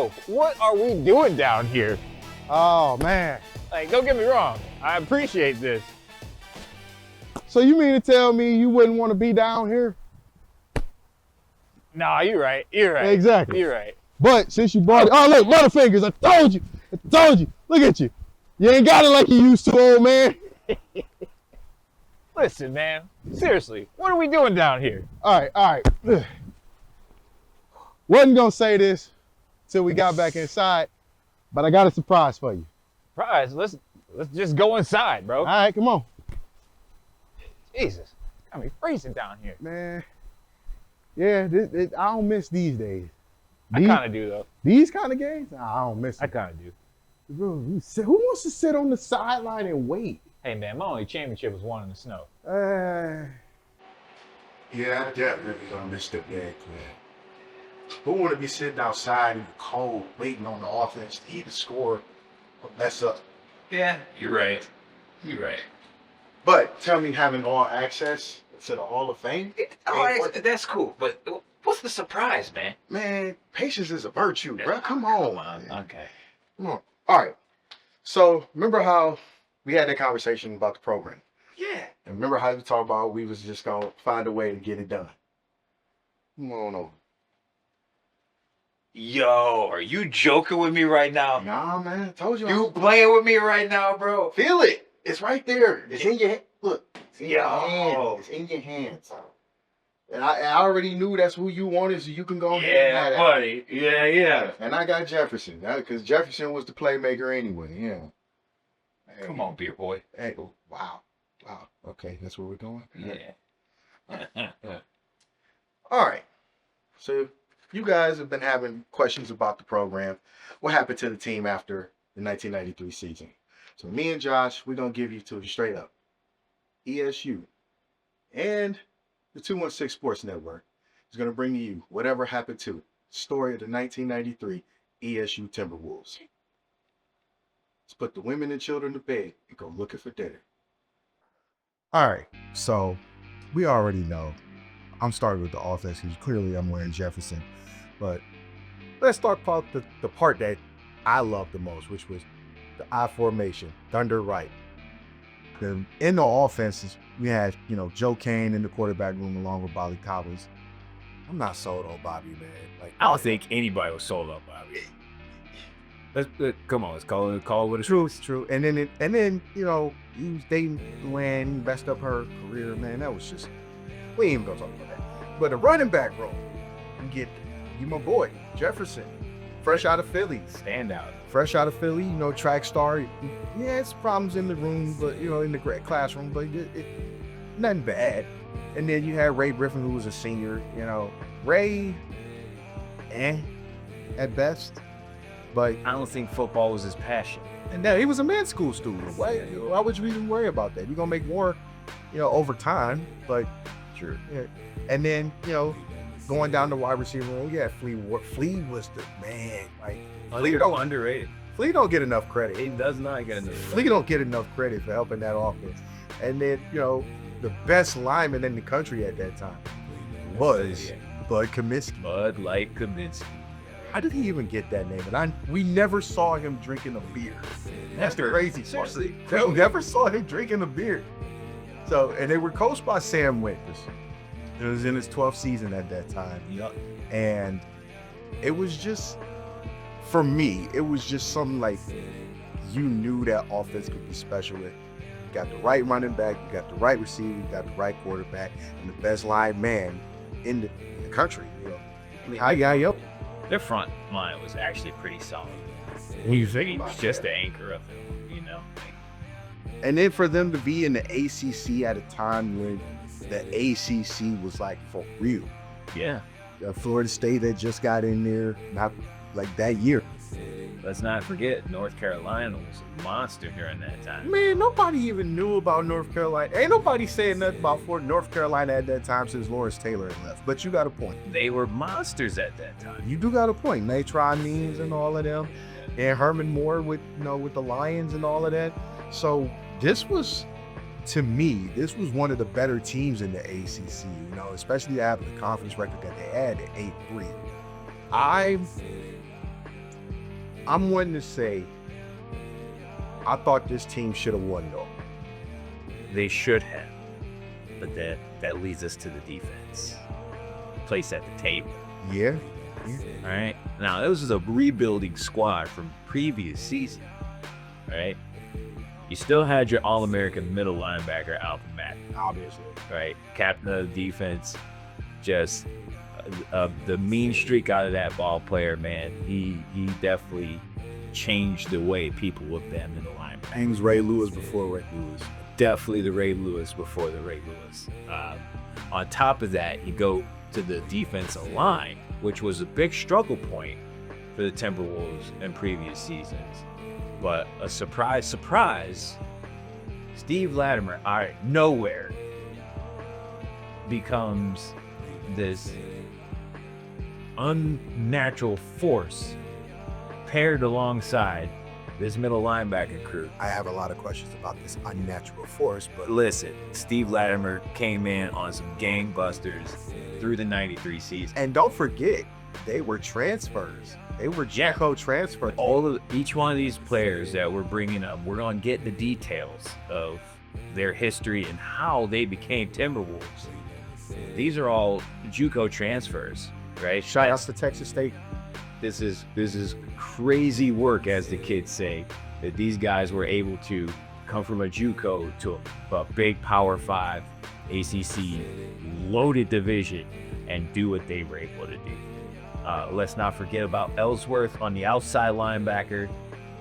Bro, what are we doing down here? Oh, man. Like, don't get me wrong. I appreciate this. So you mean to tell me you wouldn't want to be down here? Nah, you're right. You're right. Exactly. You're right. But since you brought it, oh look, Butterfingers, I told you. Look at you. You ain't got it like you used to, old man. Listen, man. Seriously, what are we doing down here? All right. Wasn't gonna say this till we got back inside, but I got a surprise for you. Surprise, let's just go inside, bro. All right, come on. Jesus, got me freezing down here. Man, yeah, I don't miss these days. I kind of do, though. These kind of games? Nah, I don't miss them. I kind of do. Bro, who wants to sit on the sideline and wait? Hey, man, my only championship was won in the snow. Yeah, I definitely gonna miss the big man. Who wanna be sitting outside in the cold, waiting on the offense to either score or mess up? Yeah, you're right. You're right. But tell me, having all access to the Hall of Fame? That's cool, but what's the surprise, man? Man, patience is a virtue, bro. Come on. Okay. Come on. All right. So remember how we had that conversation about the program? Yeah. And remember how we talked about we was just gonna find a way to get it done? Come on over. Yo, are you joking with me right now? Nah, man. I told you. You playing with me right now, bro? Feel it. It's right there. It's in your look. It's in your Yo. hands. It's in your hands. And I already knew that's who you wanted, so you can go ahead and Yeah, have that. buddy. Yeah. And I got Jefferson, because Jefferson was the playmaker anyway. Yeah. Hey, Come on, beer boy. Hey, wow. Okay, that's where we're going. Yeah. All right. So you guys have been having questions about the program. What happened to the team after the 1993 season? So me and Josh, we're going to give you to straight up. ESU and the 216 Sports Network is going to bring you whatever happened to it. Story of the 1993 ESU Timberwolves. Let's put the women and children to bed and go looking for dinner. All right, so we already know. I'm starting with the offense because clearly I'm wearing Jefferson. But let's talk about the part that I love the most, which was the I formation, Thunder right. In the offenses, we had, Joe Kane in the quarterback room along with Bobby Cobbles. I'm not sold on Bobby, man. Like, I don't think anybody was sold on Bobby. Come on, let's call it what it's true. It's true. And then he was dating Luann, messed up her career, man. That was just, we ain't even gonna talk about that. But the running back role, you my boy Jefferson, fresh out of Philly, standout. Fresh out of Philly, track star. Yeah, it's problems in the room, but in the great classroom, but nothing bad. And then you had Ray Griffin, who was a senior. Ray, at best. But I don't think football was his passion. And now he was a med school student. Why would you even worry about that? You're gonna make more, over time. But Sure. Yeah. And then going down the wide receiver, Flea was the man. Like Flea don't underrated. Flea don't get enough credit. He does not get enough. Flea don't get enough credit for helping that offense. And then the best lineman in the country at that time was Bud Kaminsky. Bud Light Kaminsky. How did he even get that name? And we never saw him drinking a beer. That's the crazy part. Seriously. We never saw him drinking a beer. So, and they were coached by Sam Winters. It was in his 12th season at that time. Yep. And it was just, for me, it was just something like you knew that offense could be special with. You got the right running back, you got the right receiver, you got the right quarterback, and the best line man in the country. Yep. Their front line was actually pretty solid. You think he was just the anchor of it, And then for them to be in the ACC at a time when the ACC was like for real. Yeah. Florida State that just got in there, not like that year. Let's not forget, North Carolina was a monster during that time. Man, nobody even knew about North Carolina. Ain't nobody saying nothing about North Carolina at that time since Lawrence Taylor had left. But you got a point. They were monsters at that time. You do got a point. Natron Means and all of them. And Herman Moore with the Lions and all of that. So this was, to me, this was one of the better teams in the ACC, especially after the conference record that they had at 8-3. I'm wanting to say, I thought this team should have won though. They should have, but that leads us to the defense. Place at the table. Yeah. All right. Now, this is a rebuilding squad from previous season. All right. You still had your All-American middle linebacker, Alvin Mack, Obviously. right? Captain of the defense. Just the mean streak out of that ball player, man. He definitely changed the way people looked at middle linebacker. Things Ray Lewis before Ray Lewis. Definitely the Ray Lewis before the Ray Lewis. On top of that, you go to the defensive line, which was a big struggle point for the Timberwolves in previous seasons. But a surprise, Steve Latimer out of nowhere becomes this unnatural force paired alongside this middle linebacker crew. I have a lot of questions about this unnatural force, but Listen, Steve Latimer came in on some gangbusters through the 93 season. and don't forget, they were transfers. They were JUCO transfers. Each one of these players that we're bringing up, we're going to get the details of their history and how they became Timberwolves. These are all JUCO transfers, right? Shout outs to Texas State. This is crazy work, as the kids say, that these guys were able to come from a JUCO to a big Power 5 ACC loaded division and do what they were able to do. Let's not forget about Ellsworth on the outside linebacker.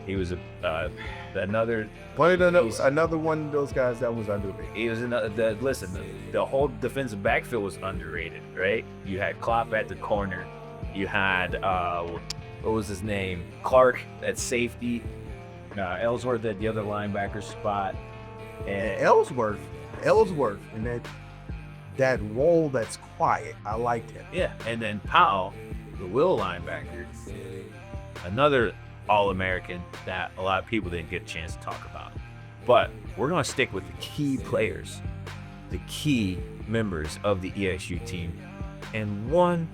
He was another Another one of those guys that was underrated. He was the whole defensive backfield was underrated, right? You had Klopp at the corner. You had what was his name? Clark at safety. Ellsworth at the other linebacker spot. And Ellsworth, and that role that's quiet. I liked him. Yeah, and then Powell, the will linebacker, another All-American that a lot of people didn't get a chance to talk about. But we're going to stick with the key players, the key members of the ESU team, and one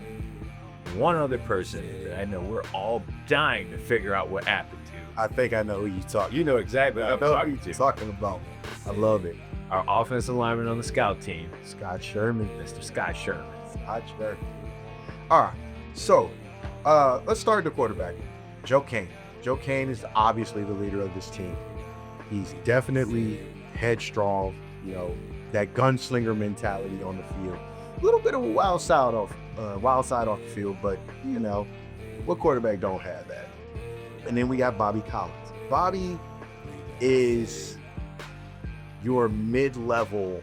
other person that I know we're all dying to figure out what happened to. I think I know who you talking. You know exactly what I I'm know who talking you're to. talking about. I love it. Our offensive lineman on the scout team, Scott Sherman. Mr. Scott Sherman. Scott Sherman. All right. So let's start the quarterback. Joe Kane. Joe Kane is obviously the leader of this team. He's definitely headstrong, that gunslinger mentality on the field. A little bit of a wild side off the field, but what quarterback don't have that? And then we got Bobby Collins. Bobby is your mid-level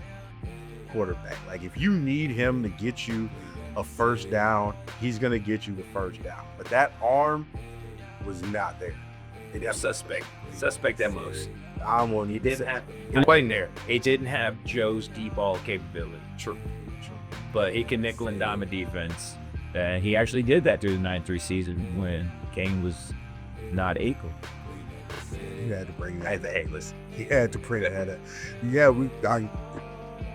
quarterback. Like, if you need him to get you a first down, he's gonna get you the first down. But that arm was not there. Suspect at most. I won't He even didn't say. have. It wasn't there. He didn't have Joe's deep ball capability. True. But he can nickel and dime a defense. And he actually did that through the 93 season when Kane was not able. You had to bring that. Hey, listen. He had to bring that up. Yeah, I'd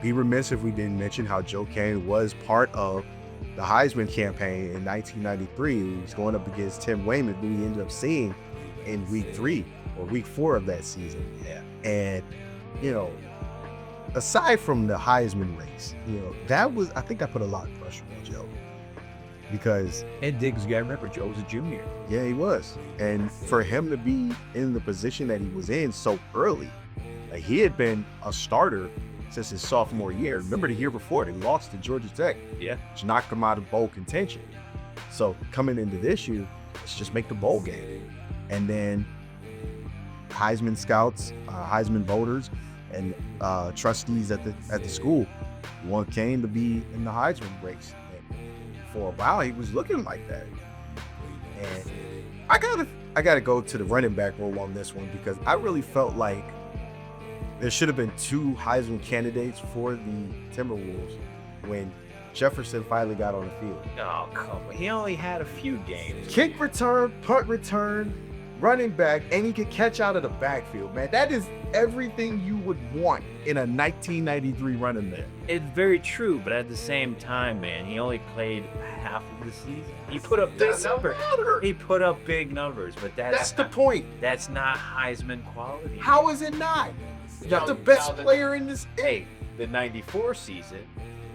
be remiss if we didn't mention how Joe Kane was part of the Heisman campaign in 1993. He was going up against Tim Wayman, who we ended up seeing in week 3 or week 4 of that season. Yeah. And, aside from the Heisman race, I think I put a lot of pressure on Joe. Because And Diggs, you gotta remember, Joe was a junior. yeah, he was. And for him to be in the position that he was in so early, like, he had been a starter since his sophomore year. Remember the year before, they lost to Georgia Tech, Yeah. which knocked him out of bowl contention. So coming into this year, let's just make the bowl game. And then Heisman scouts, Heisman voters, and trustees at the school want Kane to be in the Heisman race. And for a while, he was looking like that. And I gotta go to the running back role on this one, because I really felt like there should have been 2 Heisman candidates for the Timberwolves when Jefferson finally got on the field. Oh, come on. He only had a few games. Kick return, punt return, running back, and he could catch out of the backfield, man. That is everything you would want in a 1993 running back. It's very true, but at the same time, man, he only played half of the season. He put up big numbers. He put up big numbers, but That's the point. that's not Heisman quality. How is it not? You're the best player in this. Hey, the 94 season,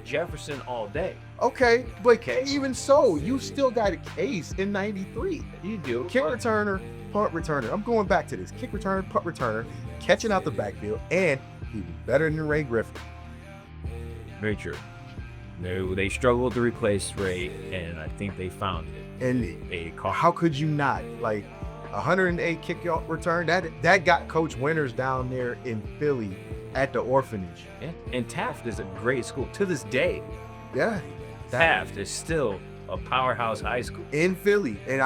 Jefferson all day. Okay, but even so, you still got a case in 93. You do. Kick returner, punt returner. I'm going back to this. Kick returner, punt returner, catching out the backfield, and he was better than Ray Griffin. Very true. They struggled to replace Ray, and I think they found it. And They caught. how could you not? Like 108 kick return, that got Coach Winters down there in Philly at the orphanage. Yeah. And Taft is a great school to this day. Yeah. Taft is still a powerhouse high school. In Philly. And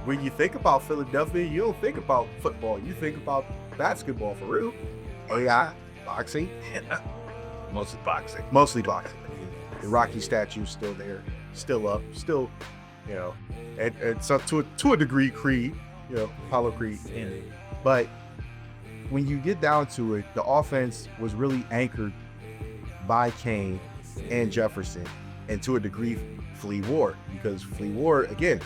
when you think about Philadelphia, you don't think about football. You think about basketball for real. Oh yeah, boxing. Mostly boxing. Mostly boxing. The Rocky statue's still there, still up, still, and so to a degree, Creed, Apollo Creed. Yeah. But when you get down to it, the offense was really anchored by Kane and Jefferson, and to a degree, Flea Ward, because Flea Ward, again,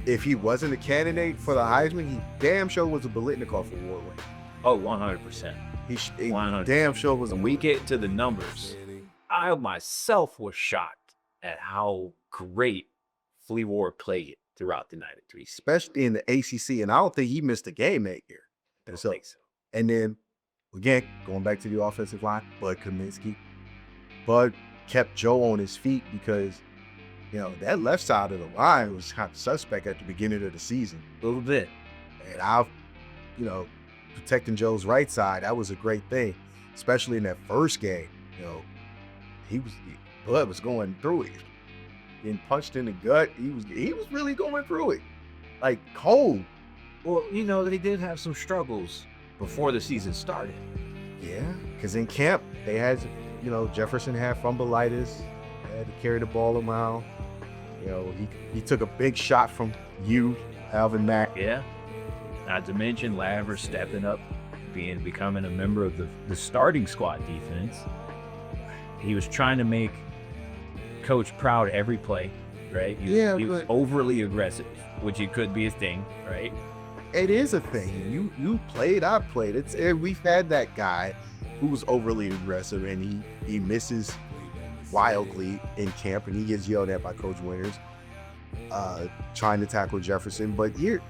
if he wasn't a candidate for the Heisman, he damn sure was a Biletnikoff Award winner. Oh, 100%. He 100%. damn sure was a When we get to the numbers, I myself was shocked at how great Flea Ward played throughout the 93 season. especially in the ACC, and I don't think he missed a game that year. I don't So- think so. And then, again, going back to the offensive line, Bud Kaminsky. Bud kept Joe on his feet because, that left side of the line was kind of suspect at the beginning of the season. A little bit. And protecting Joe's right side, that was a great thing, especially in that first game. Bud was going through it. Getting punched in the gut, he was really going through it. Like cold. Well, they did have some struggles before the season started. Yeah, because in camp, they had, Jefferson had fumbleitis, had to carry the ball around. He took a big shot from Alvin Mack. Yeah. Not to mention Laver stepping up, becoming a member of the starting squad defense. He was trying to make Coach proud every play, right? He was but overly aggressive, which it could be a thing, right? it is a thing. You played, I played. We've had that guy who was overly aggressive, and he misses wildly in camp, and he gets yelled at by Coach Winters, trying to tackle Jefferson. But here,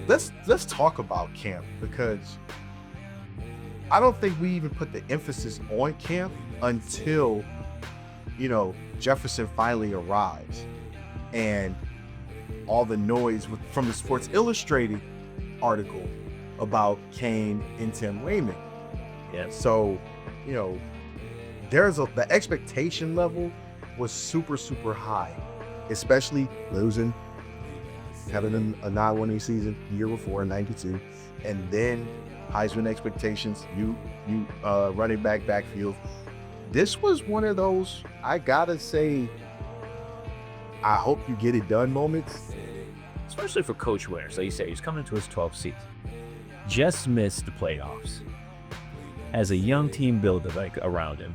let's talk about camp, because I don't think we even put the emphasis on camp until, Jefferson finally arrives, and all the noise from the Sports Illustrated article about Kane and Tim Raymond. Yeah. So, the expectation level was super, super high, especially losing, having a non-winning season the year before in 92, and then Heisman expectations, you running backfield. This was one of those, I gotta say, I hope you get it done moments. Especially for Coach Winters. Like you said, he's coming to his 12th season. Just missed the playoffs. Has a young team built around him.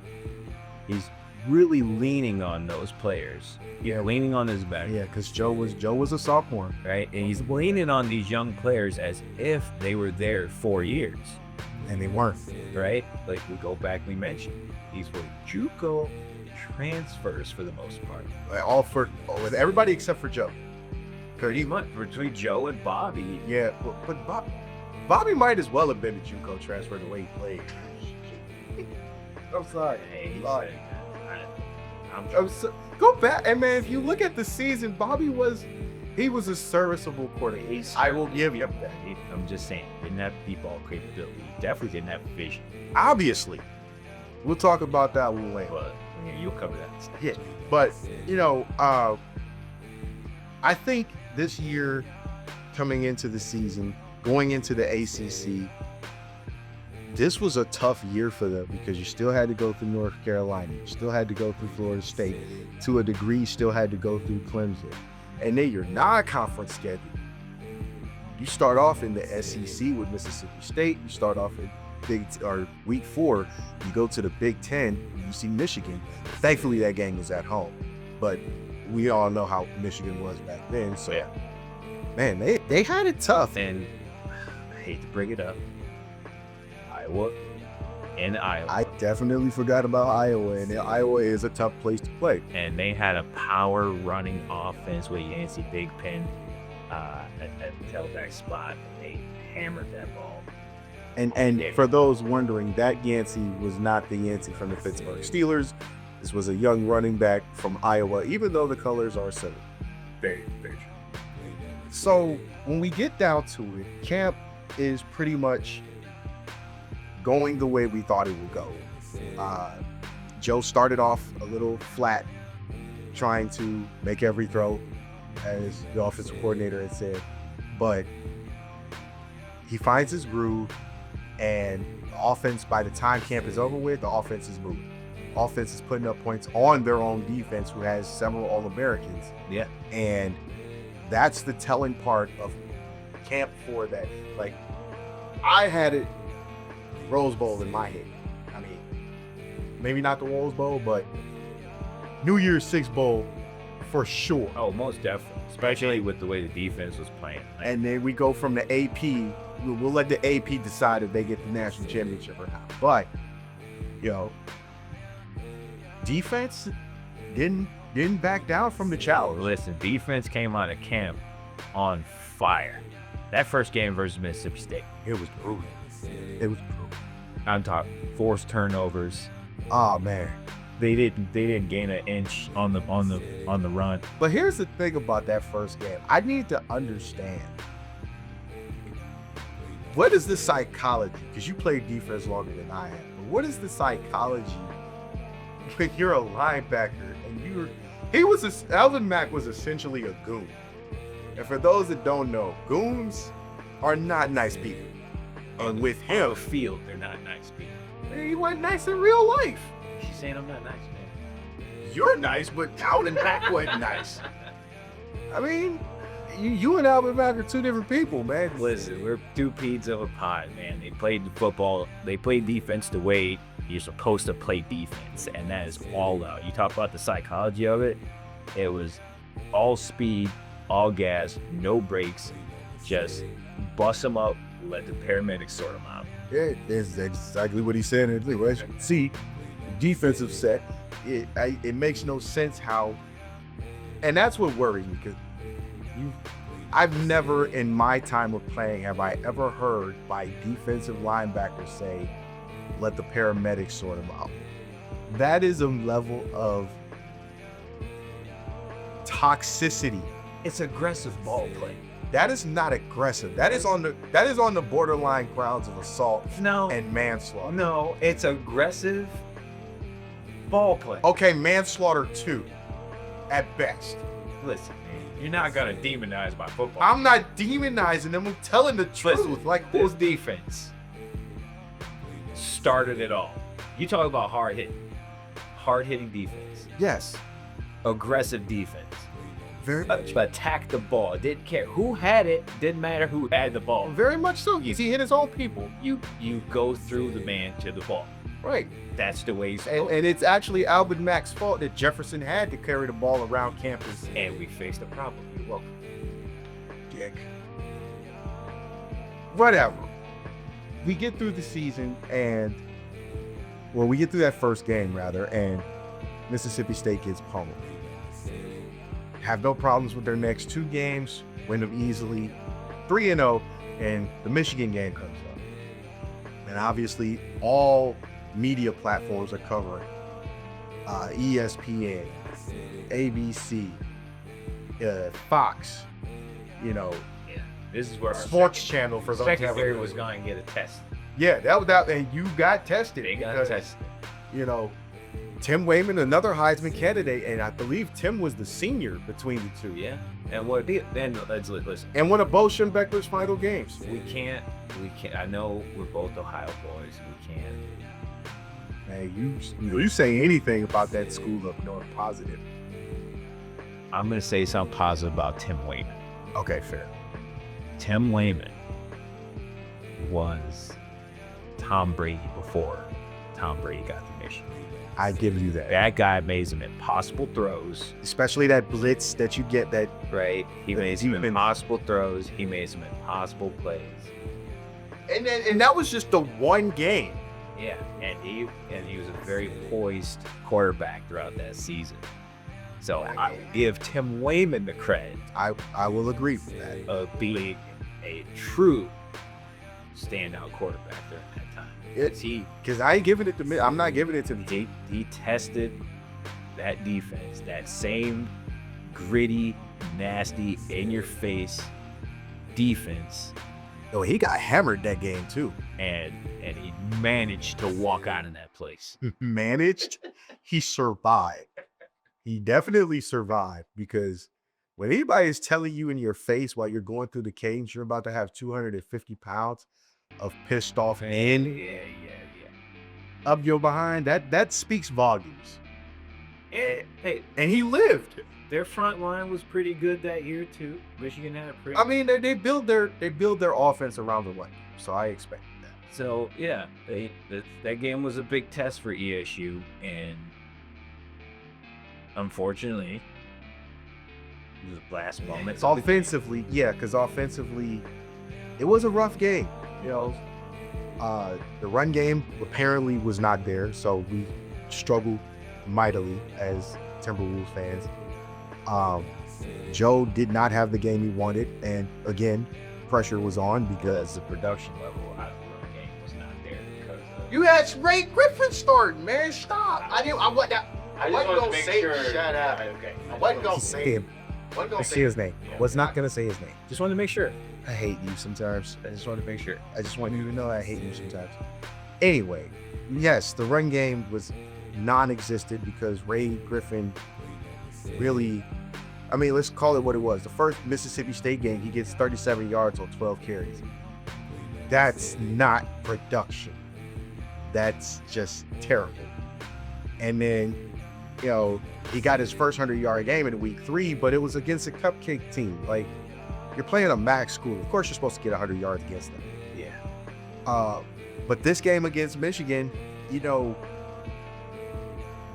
He's really leaning on those players. Yeah. Leaning on his back. Yeah, because Joe was a sophomore. Right? And he's leaning on these young players as if they were there 4 years. And they weren't. Right? Like we go back, we mentioned. These were JUCO transfers for the most part. With everybody except for Joe. Pretty much between Joe and Bobby. Yeah, but Bobby might as well have been a JUCO transfer the way he played. I'm sorry. Hey, he's Sorry. I'm Go back, and man, if you look at the season, Bobby was a serviceable quarterback. I will give you that. I'm just saying, didn't have deep ball capability. Definitely didn't have vision. Obviously, we'll talk about that a little later. But you'll cover that. Yeah, but I think this year, coming into the season, going into the ACC, this was a tough year for them because you still had to go through North Carolina, you still had to go through Florida State, to a degree, still had to go through Clemson, and then your non-conference schedule You start off in the SEC with Mississippi State. You start off in week 4. You go to the Big Ten. You see Michigan. Thankfully, that game was at home, but we all know how Michigan was back then. So, Yeah. man, they had it tough. And I hate to bring it up, Iowa. I definitely forgot about Iowa, and Iowa is a tough place to play. And they had a power running offense with Yancey Big Pen at the tailback spot. They hammered that ball. And for those wondering, that Yancey was not the Yancey from the Pittsburgh Steelers. This was a young running back from Iowa, even though the colors are similar. Very, very true. So when we get down to it, camp is pretty much going the way we thought it would go. Joe started off a little flat, trying to make every throw, as the offensive coordinator had said, but he finds his groove, and the offense, by the time camp is over with, the offense is moving. Offense is putting up points on their own defense, who has several All-Americans. Yeah. And that's the telling part of camp for that. Like, I had it Rose Bowl in my head. I mean, maybe not the Rose Bowl, but New Year's Six Bowl for sure. Oh, most definitely. Especially with the way the defense was playing. Like, And then we go from the AP. We'll let the AP decide if they get the national championship or not. But, defense didn't back down from the challenge. listen, defense came out of camp on fire. That first game versus Mississippi State, It was brutal. It was brutal. I'm talking forced turnovers. Oh man. They didn't gain an inch on the run. But here's the thing about that first game. I need to understand, what is the psychology? Because you played defense longer than I have. But what is the psychology when you're a linebacker and Alvin Mack was essentially a goon. And for those that don't know, goons are not nice people. And with On him, the field, they're not nice people. he wasn't nice in real life. She's saying I'm not nice, man. You're nice, but Alvin Mack wasn't nice. I mean, you and Alvin Mack are two different people, man. Listen, we're two peas of a pod, man. They played football. They played defense the way you're supposed to play defense, and that is all out. You talk about the psychology of it. It was all speed, all gas, no brakes, just bust them up, let the paramedics sort them out. Yeah, that's exactly what he said. As you can see, defensive set, it makes no sense how, and that's what worries me, because I've never in my time of playing have I ever heard by defensive linebackers say, let the paramedics sort them out. That is a level of toxicity. It's aggressive ball play. That is not aggressive. That is on the borderline grounds of assault No, and manslaughter. no, it's aggressive ball play. Okay, manslaughter 2 at best. Listen, man, you're not gonna demonize my football. I'm not demonizing them. I'm telling the truth. Listen, Like this this. defense started it all. You talk about hard hitting defense, Yes. aggressive defense. Very, Attack the ball. It didn't care who had it. Didn't matter who had the ball. very much so. He hit his own people. You go through the man to the ball. Right. That's the way he's And it's actually Alvin Mack's fault that Jefferson had to carry the ball around campus. and we faced the problem. You're welcome. Dick. Whatever. We get through the season we get through that first game rather, and Mississippi State gets pummeled. Have no problems with their next 2 games, win them easily, 3-0, and the Michigan game comes up. And obviously, all media platforms are covering ESPN, ABC, Fox, Yeah. This is where our Sports Channel for those. secondary was going to get a test. Yeah, that and you got tested. They got because, tested. Tim Wayman, another Heisman candidate, and I believe Tim was the senior between the two. Yeah. And then let's listen. And one of Bo Schembechler's final games. We can't. I know we're both Ohio boys. We can't. Man, you say anything about that school up north positive. I'm gonna say something positive about Tim Wayman. Okay, fair. Tim Wayman was Tom Brady before Tom Brady got to Michigan. I give you that. That guy made some impossible throws. Especially that blitz that you get that Right. He The made some defense. impossible throws. He made some impossible plays. and that was just the one game. Yeah, and he was a very poised quarterback throughout that season. So I give Tim Wayman the credit I will agree with that. of being a true standout quarterback during that time. Because I ain't giving it to I'm not giving it to the He tested that defense, that same gritty, nasty, in your face defense, Oh, he got hammered that game too. and he managed to walk out of that place. Managed, he survived. He definitely survived, because when anybody is telling you in your face while you're going through the cage, you're about to have 250 pounds of pissed off men Yeah. up your behind, that speaks volumes. Hey, And he lived. their front line was pretty good that year too. Michigan had a pretty. I mean, they build their offense around the run, so I expected that. So yeah, that game was a big test for ESU, and unfortunately, it was the last moment. Offensively, yeah, because offensively, it was a rough game. You know, the run game apparently was not there, so we struggled mightily as Timberwolves fans. Joe did not have the game he wanted, and again, pressure was on because the production level out of the run game was not there because of, You had Ray Griffin starting, man. Stop. I wasn't gonna say shut up. Okay. I wasn't gonna Say say him. wasn't I gonna see say his name. Was not gonna say his name. Just wanted to make sure. I hate you sometimes. I just wanted to make sure. I just want you to know I hate you sometimes. Anyway, yes, the run game was non-existent because Ray Griffin really, I mean, let's call it what it was. The first Mississippi State game, he gets 37 yards on 12 carries. That's not production. That's just terrible. And then, you know, he got his first 100-yard game in week 3, but it was against a cupcake team. Like, you're playing a MAC school. Of course, you're supposed to get 100 yards against them. Yeah. But this game against Michigan, you know,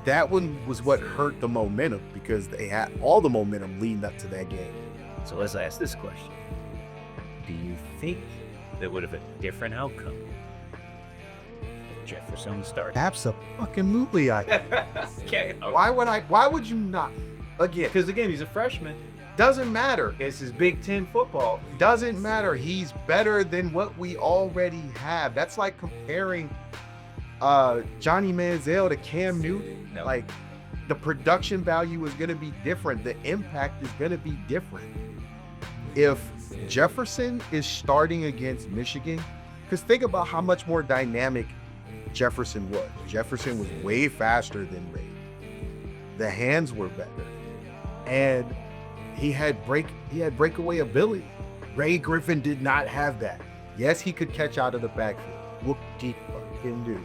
that one was what hurt the momentum because they had all the momentum leading up to that game. So let's ask this question: do you think that would have a different outcome if Jefferson started? Absolutely, I. Okay. Why would you not? Again, Because again, he's a freshman. doesn't matter. This is Big Ten football. Doesn't matter. He's better than what we already have. That's like comparing Johnny Manziel to Cam Newton. No. Like, the production value is going to be different. The impact is going to be different. If Jefferson is starting against Michigan, because think about how much more dynamic Jefferson was. Jefferson was way faster than Ray. The hands were better, and he had breakaway ability. Ray Griffin did not have that. Yes, he could catch out of the backfield. Whoop-de-fucking do.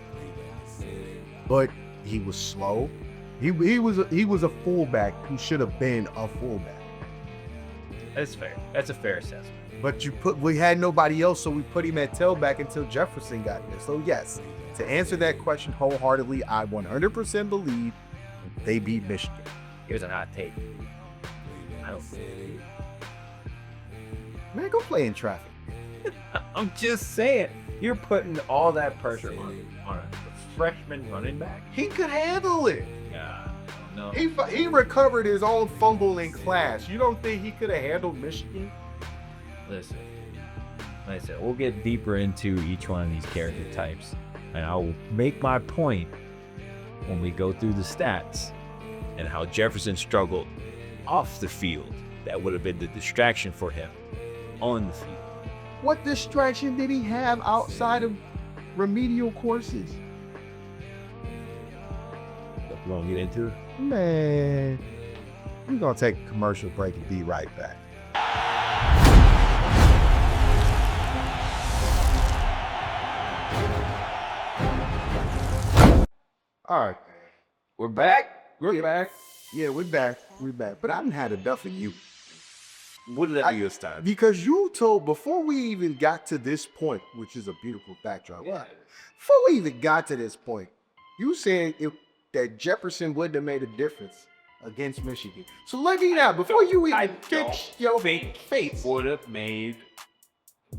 But he was slow. He was a fullback who should have been a fullback. That's fair. That's a fair assessment. But we had nobody else, so we put him at tailback until Jefferson got there. So yes, to answer that question wholeheartedly, I 100% believe they beat Michigan. Here's an hot take. I don't. Man, go play in traffic. I'm just saying. You're putting all that pressure on a freshman running back. He could handle it. Yeah. No. He recovered his own fumble in class. You don't think he could have handled Michigan? Listen. Like I said, we'll get deeper into each one of these character types, and I will make my point when we go through the stats and how Jefferson struggled off the field. That would have been the distraction for him on the field. What distraction did he have outside of remedial courses? So we're gonna get into it. Man, we're gonna take a commercial break and be right back. All right, We're back. we're back. Yeah, we're back. We're back. But I done had enough of you. What did that be this time? Because you told, before we even got to this point, which is a beautiful backdrop, Yeah. before we even got to this point, you said that Jefferson wouldn't have made a difference against Michigan. So let me know, before you I even don't get your think face. would have made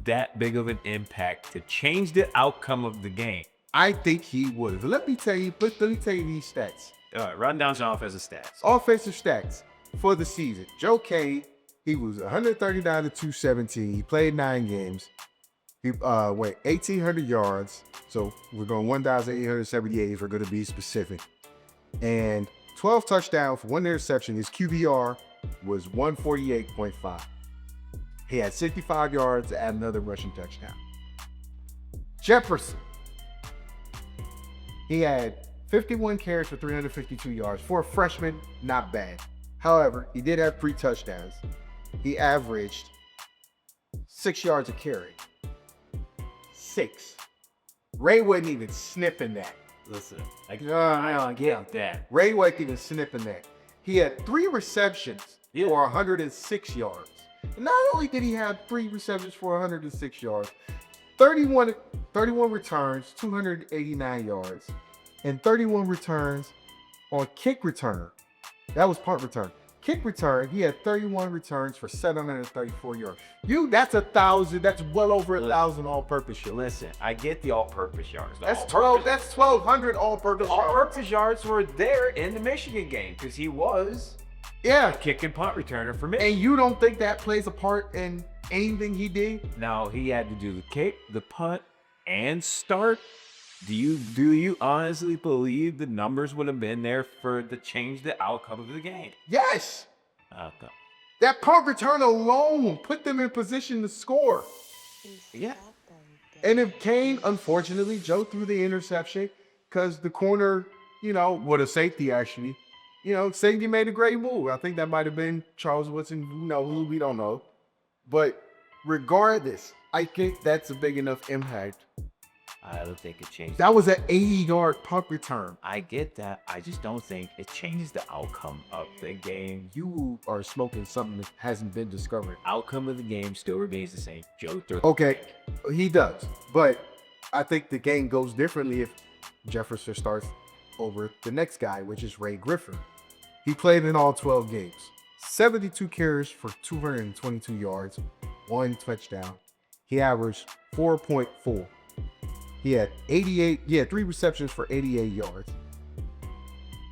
that big of an impact to change the outcome of the game. I think he would have. Let me tell you these stats. All right, run down some offensive stats. Offensive stats for the season. Joe Kane, he was 139 to 217. He played 9 games. He went 1,800 yards. So we're going 1,878 if we're going to be specific. And 12 touchdowns for 1 interception. His QBR was 148.5. He had 65 yards and another rushing touchdown. Jefferson, he had 51 carries for 352 yards. For a freshman, not bad. However, he did have 3 touchdowns. He averaged 6 yards a carry. 6. Ray wasn't even sniffing that. Listen, I don't get that. Ray wasn't even sniffing that. He had 3 receptions for 106 yards. And not only did he have 3 receptions for 106 yards, 31 returns, 289 yards, and 31 returns on kick return. That was punt return. Kick return, he had 31 returns for 734 yards. That's 1,000. That's well over 1,000 all-purpose yards. Listen, I get the all-purpose yards. That's 1,200 all-purpose yards. All-purpose yards were there in the Michigan game because he was Yeah. a kick and punt returner for Michigan. And you don't think that plays a part in anything he did? Now he had to do the kick, the punt, and start. Do you honestly believe the numbers would have been there to change the outcome of the game? Yes. Outcome. That punt return alone put them in position to score. Yeah. And if Kane, unfortunately, Joe threw the interception because the corner, with a safety actually, safety made a great move. I think that might have been Charles Woodson, who we don't know. But regardless, I think that's a big enough impact. I don't think it changed. That was an 80-yard punt return. I get that. I just don't think it changes the outcome of the game. You are smoking something that hasn't been discovered. Outcome of the game still remains the same. Joe threw. Okay, he does. But I think the game goes differently if Jefferson starts over the next guy, which is Ray Griffin. He played in all 12 games. 72 carries for 222 yards, 1 touchdown. He averaged 4.4. He had 3 receptions for 88 yards.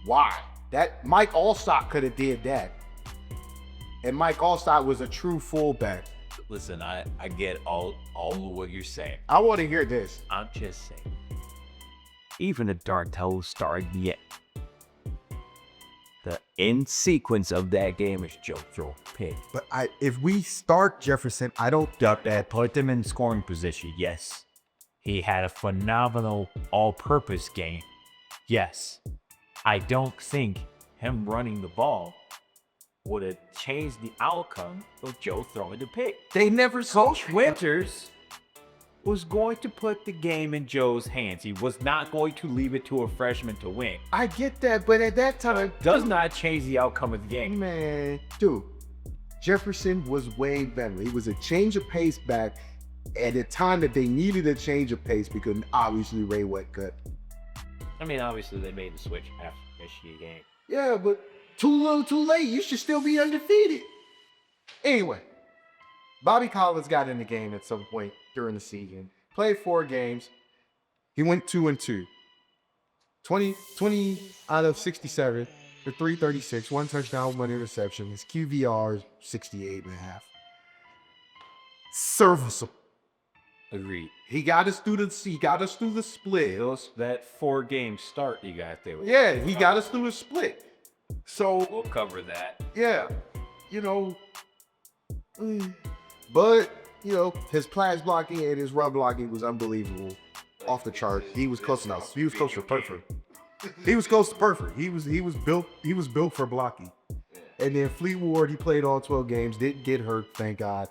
Why? That Mike Allstott could have did that. And Mike Allstott was a true fullback. Listen, I get all of what you're saying. I want to hear this. I'm just saying. Even a Dartel started yet. The end sequence of that game is Joe throw a pick. But if we start Jefferson, I don't Duck that, put him in scoring position. Yes. He had a phenomenal all-purpose game. Yes. I don't think him running the ball would have changed the outcome of Joe throwing the pick. They never Coach Winters was going to put the game in Joe's hands. He was not going to leave it to a freshman to win. I get that, but at that time, Does not change the outcome of the game. man, dude, Jefferson was way better. He was a change of pace back at a time that they needed a change of pace because obviously Ray went cut. I mean, obviously they made the switch after the Michigan game. Yeah, but too little, too late. You should still be undefeated. Anyway, Bobby Collins got in the game at some point during the season. Played 4 games. He went 2-2. 20 out of 67 for 336, 1 touchdown, 1 interception. His QBR is 68.5. Serviceable. Agreed. He got us through the split. That 4-game start you got there. Yeah, he got us through the split. So We'll cover that. yeah, but his pass blocking and his run blocking was unbelievable, off the chart. He was close enough. He was close to perfect. He was close to perfect. He was built for blocking. And then Fleet Ward, he played all 12 games, didn't get hurt, thank God.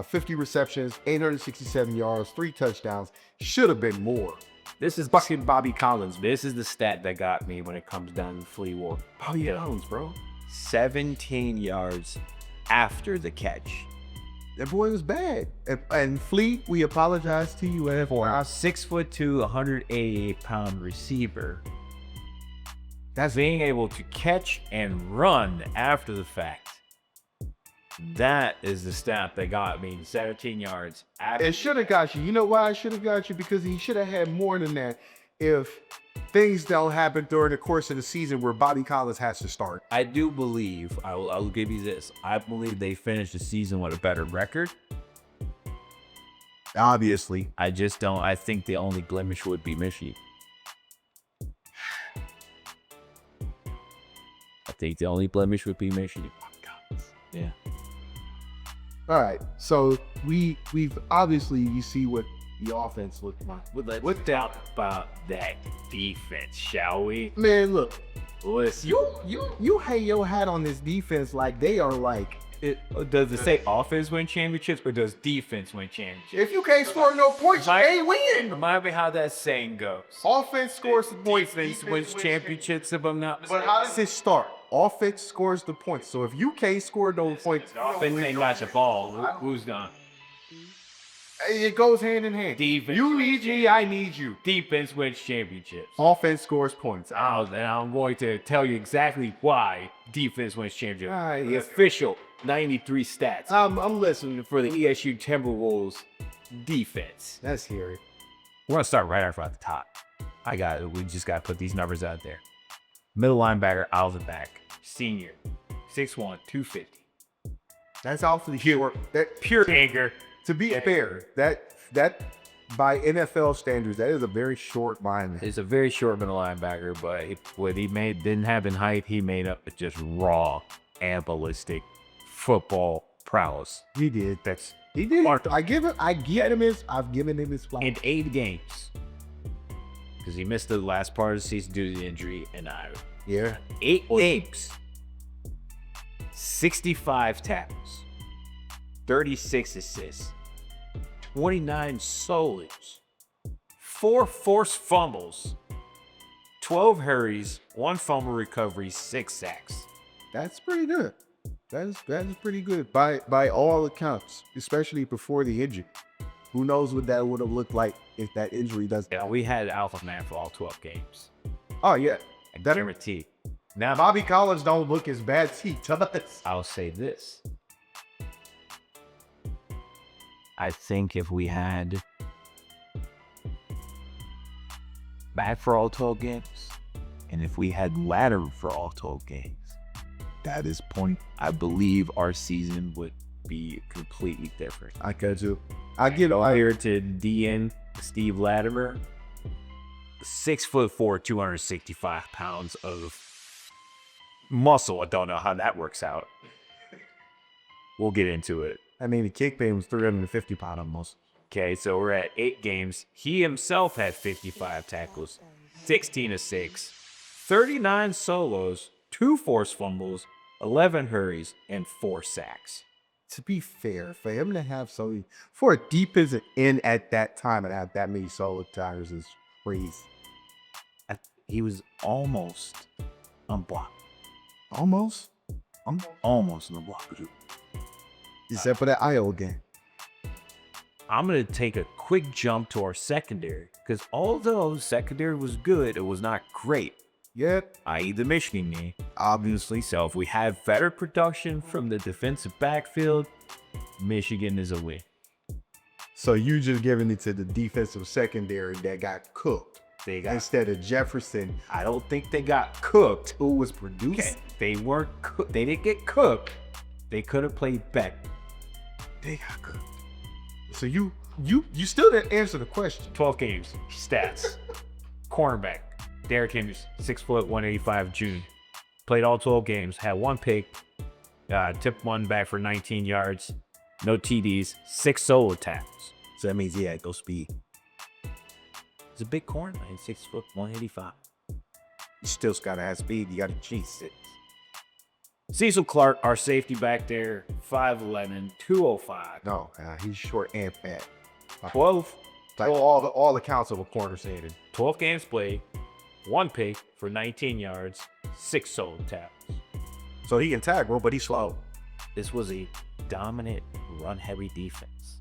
50 receptions, 867 yards, 3 touchdowns. Should have been more. This is fucking Bobby Collins. This is the stat that got me when it comes down to Flea War. Bobby Collins, bro. 17 yards after the catch. That boy was bad. And Fleet, we apologize to you For for a 6'2", 188-pound receiver, that's being able to catch and run after the fact. That is the stat that got me 17 yards. It should have got you. You know why it should have got you? Because he should have had more than that if things don't happen during the course of the season where Bobby Collins has to start. I do believe, I'll give you this. I believe they finished the season with a better record. Obviously. I just don't. I think the only blemish would be Michigan. I think the only blemish would be Michigan. Yeah. All right. So we've obviously, you see what the offense looked like. Let's talk about that defense, shall we? Man, look, Listen. you hang your hat on this defense like they are like, Does it say offense win championships or does defense win championships? if you can't score no points, you ain't win. Remind me how that saying goes. Offense scores the points. Defense wins championships, if I'm not mistaken. But how does it start? Offense scores the points. So if you can't score those points, Offense ain't got the ball. Who's done? it goes hand in hand. Defense. You need me, I need you. Defense wins championships. Offense scores points. And I'm going to tell you exactly why defense wins championships. All right, The yes. official 93 stats. I'm listening. For the ESU Timberwolves defense. Let's hear it. We're going to start right after at the top. We just got to put these numbers out there. Middle linebacker, out of the back. Senior, 6'1", 250. That's awfully short. That Pure anger. to be fair, that by NFL standards, that is a very short lineman. It's a very short middle linebacker, but what he didn't have in height, he made up with just raw and ballistic football prowess. He did. He did. I've given him his flowers. In 8 games. Because he missed the last part of the season due to the injury, and Yeah. 8 games. 65 tackles. 36 assists. 29 solos. 4 forced fumbles. 12 hurries. 1 fumble recovery. 6 sacks. That's pretty good. That is pretty good by all accounts, especially before the injury. Who knows what that would have looked like if that injury doesn't. Yeah, we had Alpha Man for all 12 games. Oh yeah, I guarantee. Now, Bobby Collins don't look as bad as he does. I'll say this. I think if we had back for all 12 games, and if we had ladder for all 12 games, at this point, I believe our season would be completely different. I could too. I get Go all here to DN Steve Latimer, 6'4", 265 pounds of muscle. I don't know how that works out. We'll get into it. I mean, the kick pay was 350 pound almost. Okay, so we're at 8 games. He himself had 55 tackles, 16 assists, 39 solos, 2 forced fumbles, 11 hurries, and 4 sacks. To be fair, for him to have for a defensive end at that time and have that many solo tackles is crazy. He was almost unblocked. Almost, Almost unblocked. except for that Iowa game. I'm going to take a quick jump to our secondary, because although secondary was good, it was not great. Yep. I.e. the Michigan game, obviously. So if we have better production from the defensive backfield, Michigan is a win. So you just giving it to the defensive secondary that got cooked They got. instead of Jefferson, I don't think they got cooked. who was produced. Okay, they weren't. They didn't get cooked. They could have played better. They got cooked. So you still didn't answer the question. 12 games. Stats. Cornerback. Derrick Henry, 6', 185 June. Played all 12 games. Had 1 pick. Tipped 1 back for 19 yards. No TDs. 6 solo tackles. So that means he had go speed. He's a big corner, man. 6', 185. You still gotta have speed. You gotta chase it. Cecil Clark, our safety back there, 5'11", 205. No, he's short and fat. 12 Like all accounts of a corner saying it. 12 games played. 1 pick for 19 yards. 6 solo tackles. So he can tackle, but he's slow. this was a dominant run-heavy defense.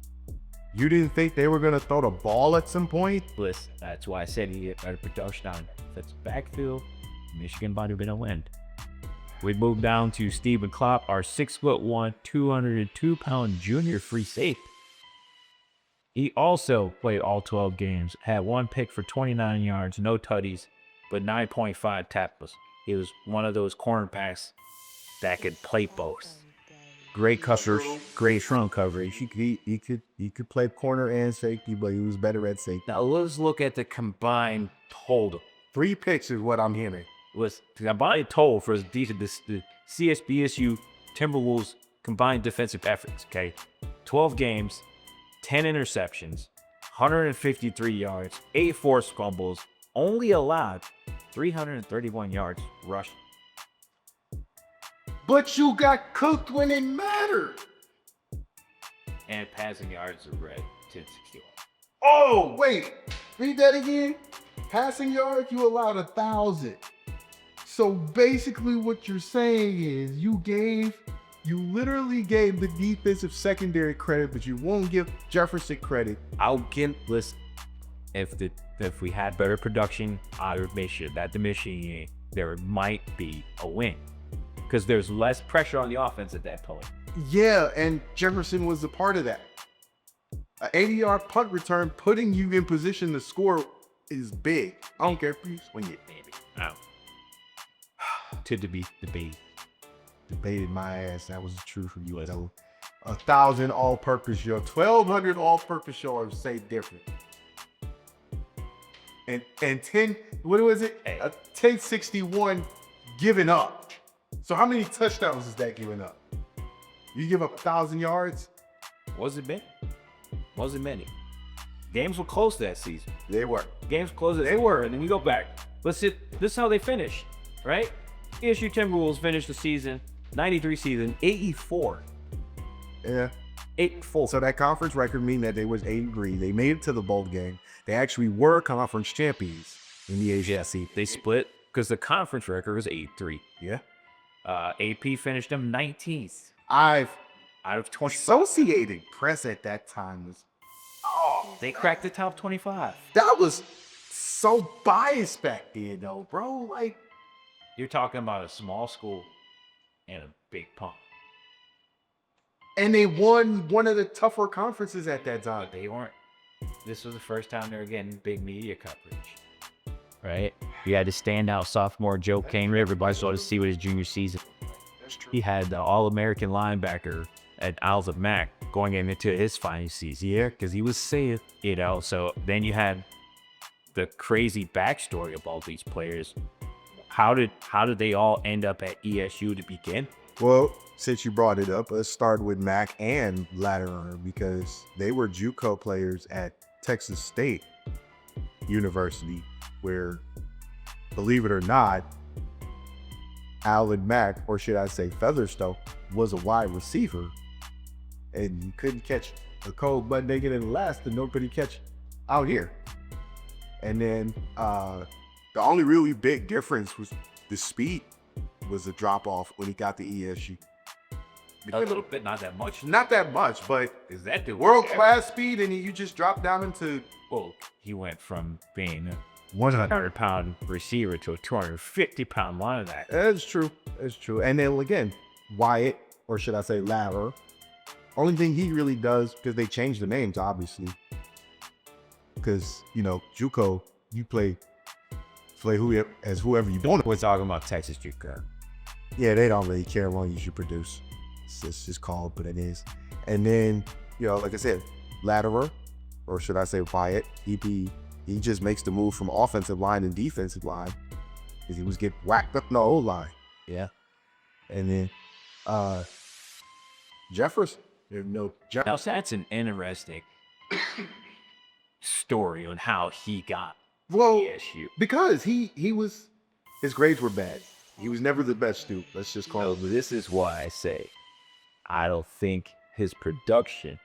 You didn't think they were going to throw the ball at some point? Listen, that's why I said he had better production on defensive backfield. Michigan might have been a win. We moved down to Stephen Klopp, our 6'1", 202-pound junior free safety. He also played all 12 games, had 1 pick for 29 yards, no tutties, but 9.5 tackles. He was one of those cornerbacks that could play both. Great coverage, great front coverage. He could play corner and safety, but he was better at safety. Now let's look at the combined total. 3 picks is what I'm hearing. Was combined total for the CSBSU Timberwolves combined defensive efforts, okay? 12 games, 10 interceptions, 153 yards, 8 forced fumbles, only allowed 331 yards rushing. But you got cooked when it mattered. And passing yards of red, 1061. Oh, wait. Read that again. Passing yards, you allowed 1,000. So basically what you're saying is you literally gave the defensive secondary credit, but you won't give Jefferson credit. Listen, if we had better production, I would make sure that the Michigan game, there might be a win. Because there's less pressure on the offense at that point. Yeah, and Jefferson was a part of that. An 80-yard punt return, putting you in position to score is big. I don't care if you swing it, baby. Oh. To be debated. Debated my ass. That was true for you. Though 1,000 all-purpose yards, 1,200 all-purpose yards, say different. And 10, what was it? 1061 given up. So how many touchdowns is that giving up? You give up 1,000 yards? Wasn't many. Games were close that season. They were. Games close. They were. And then we go back. This is how they finished, right? ESU Timberwolves finished the season, 93 season, 8-4. Yeah. 8-4. So that conference record mean that they was 8-3. They made it to the bowl game. They actually were conference champions in the ACC. They split because the conference record was 8-3. Yeah. AP finished them 19th. Out of 20. Associated Press at that time was, They cracked the top 25. that was so biased back then, though, bro. Like, You're talking about a small school and a big pump. and they won one of the tougher conferences at that time. But they weren't. This was the first time they were getting big media coverage. Right? You had the standout sophomore Joe Kane. Everybody saw to see what his junior season. That's true. He had the All-American linebacker at Isles of Mac going into his final season. Yeah, because he was safe, So then you had the crazy backstory of all these players. How did they all end up at ESU to begin? Well, since you brought it up, let's start with Mac and Latimer because they were JUCO players at Texas State University, where, believe it or not, Alan Mack, or should I say Featherstone, was a wide receiver, and you couldn't catch a cold butt naked and last, and nobody catch out here. And then the only really big difference was the speed was a drop off when he got to ESU. A little bit, not that much. Not that much, but Is that the world class speed, and you just drop down into Well, he went from being a 100. 100-pound receiver to a 250-pound linebacker. That's true. That's true. And then again, Wyatt, or should I say Lather, only thing he really does, because they changed the names, obviously. Because, JUCO, you play whoever you want. We're talking about Texas JUCO. Yeah, they don't really care how long you should produce. It's just called, but it is. And then, like I said, Latterer, or should I say Wyatt, he just makes the move from offensive line and defensive line because he was getting whacked up in the O-line. Yeah. And then Jefferson. Now, that's an interesting story on how he got ESU. Because his grades were bad. He was never the best student. Let's just call it. This is why I say I don't think his production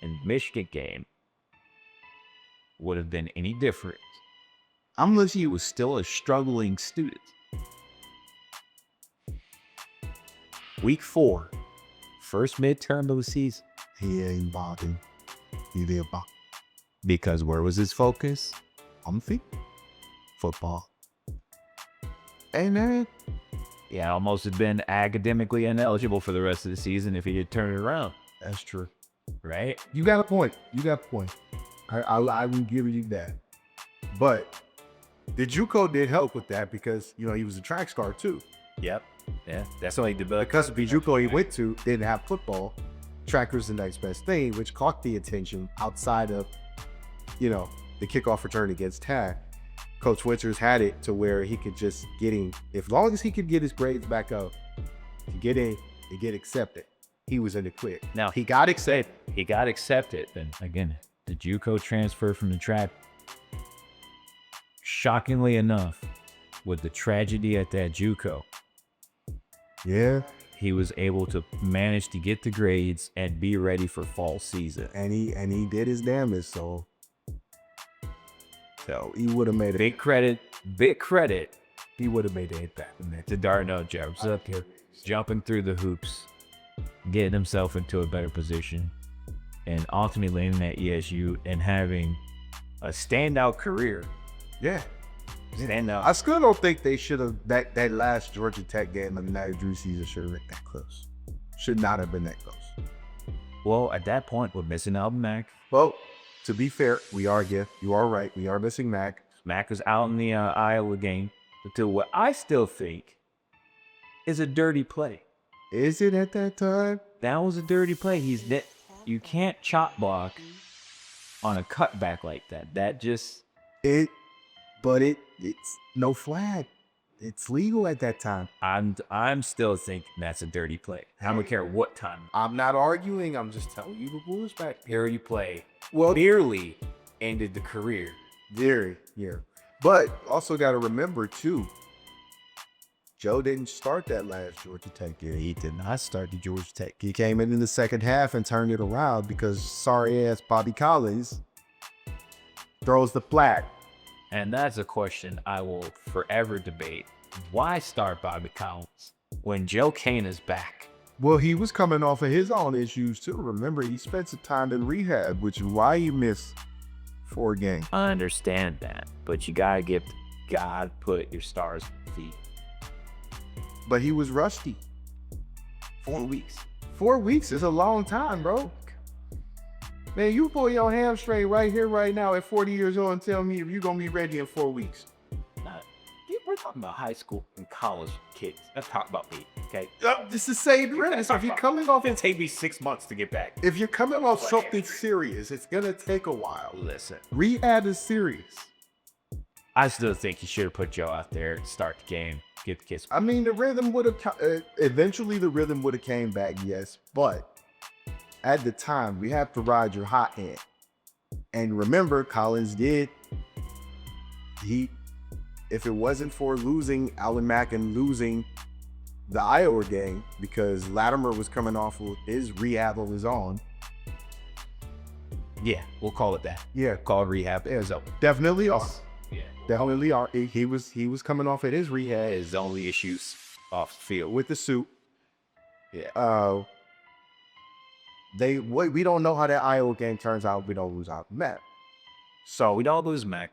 in the Michigan game would have been any different unless he was still a struggling student. Week 4, first midterm of the season. He ain't bothering. He did bother. Because where was his focus? On feet. Football. And then Yeah, almost had been academically ineligible for the rest of the season if he had turned it around, that's true. right? You got a point. You got a point. I will give you that. But the JUCO did help with that because, you know, he was a track star too. Yep. Yeah, that's what he developed. Because the JUCO he went to didn't have football. Track was the next best thing, which caught the attention outside of, you know, the kickoff return against Tag. Coach Winters had it to where he could just get in. As long as he could get his grades back up, to get in and get accepted, he was in it quick. Now he got accepted. He got accepted. And again, the JUCO transfer from the track. Shockingly enough, with the tragedy at that JUCO, Yeah. he was able to manage to get the grades and be ready for fall season. And he did his damage, so he would have made it. Big credit He would have made an impact in that. to Darnell Jones up here, jumping through the hoops, getting himself into a better position, and ultimately landing at ESU and having a standout career. Yeah. Standout. I still don't think they should have that last Georgia Tech game of the 93 season should have been that close. Should not have been that close. Well, at that point, we're missing Alvin Mack. Well, to be fair, you are right. We are missing Mac. Mack was out in the Iowa game until what I still think is a dirty play. Is it at that time? That was a dirty play. You can't chop block on a cutback like that. That just It's no flag. It's legal at that time. I'm still thinking that's a dirty play. I don't care what time. I'm not arguing. I'm just telling you the rules back. Dirty play Well, nearly ended the career. very, yeah. But also got to remember too, Joe didn't start that last Georgia Tech year. He did not start the Georgia Tech. He came in the second half and turned it around because sorry ass Bobby Collins throws the flag. And that's a question I will forever debate. Why start Bobby Collins when Joe Kane is back? Well, he was coming off of his own issues too. Remember, he spent some time in rehab, which is why he missed 4 games. I understand that, but you gotta give God put your stars on your feet. But he was rusty. 4 weeks. 4 weeks is a long time, bro. Man, you pull your hamstring right here, right now at 40 years old and tell me if you're going to be ready in 4 weeks. We're talking about high school and college kids. Let's talk about me, okay? It's the same difference. If you're coming off, It'll take me 6 months to get back. if you're coming off something serious, it's going to take a while. Listen, Rehab is serious. I still think you should have put Joe out there, start the game, get the kids. I mean, the rhythm would have, eventually the rhythm would have came back, yes. But at the time, we have to ride your hot hand. And remember, Collins did, if it wasn't for losing Allen Mack and losing the Iowa game, because Latimer was coming off of his rehab of his own. Yeah, we'll call it that. Yeah, Call it rehab. It was over. definitely are. Yeah. Definitely are. He was coming off of his rehab His only issues off the field. with the suit. Yeah. We don't know how that Iowa game turns out. We don't lose out Matt. So we don't lose Mac,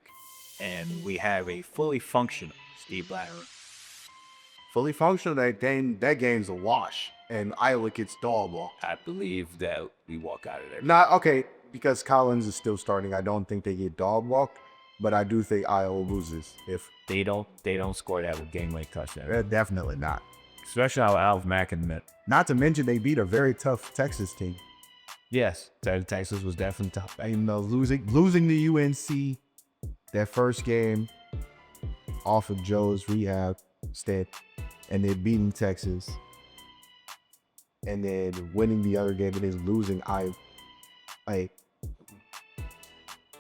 and we have a fully functional Steve Latimer. Fully functional, that game's a wash, and Iowa gets dog walked. I believe that we walk out of there. Not okay because Collins is still starting. I don't think they get dog walked, but I do think Iowa loses if They don't score that game late touchdown. definitely not. Especially how Alvin Mack in the mid. Not to mention they beat a very tough Texas team. Yes, Texas was definitely tough. You know, losing the UNC that first game off of Joe's rehab stint, and then beating Texas, and then winning the other game and then losing.